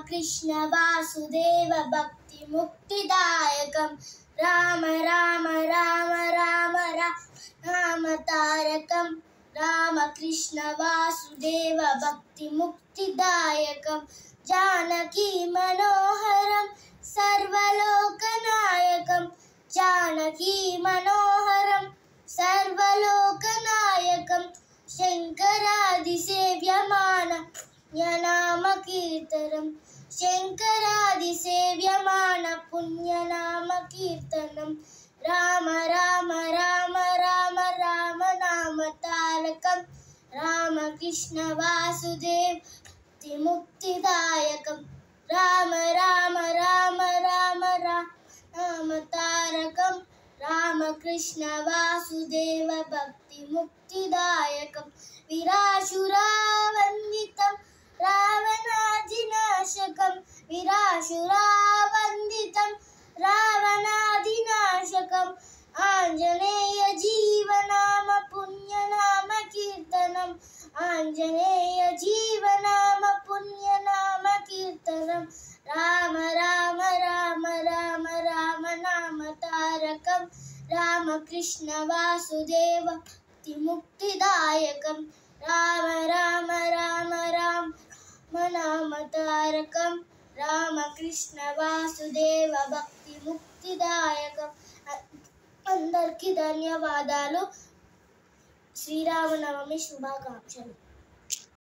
कृष्ण वासुदेव भक्ति मुक्तिदायकं राम राम राम राम राम नाम तारकं राम कृष्ण वासुदेव भक्ति मुक्तिदायकं जानकी मनोहरं सर्वलोकनायकं जानकी मनोहरं सर्वलोकनायकं शङ्करादिसेव्यमानं पुण्यनाम कीर्तनं शङ्करादिसेव्यमान पुण्यनाम कीर्तनं राम राम राम राम राम नाम तारकं राम कृष्ण वासुदेव भक्ति मुक्तिदायकं राम राम राम राम राम नाम तारकं राम कृष्ण वासुदेव भक्ति मुक्तिदायकं वीरासुरावन्दितं रावणादिनाशकं वीरासुरावन्दितं रावणादिनाशकम् आञ्जनेय जीवनाम पुण्यनाम कीर्तनम् आञ्जनेय जीवनाम पुण्यनाम कीर्तनं राम राम राम राम राम नाम तारकं राम कृष्ण वासुदेव भक्ति मुक्तिदायकं राम राम राम राम नाम तारकं राम कृष्ण वासुदेव भक्ति मुक्तिदायकं అందరికీ ధన్యవాదాలు శ్రీరామనవమి శుభాకాంక్షలు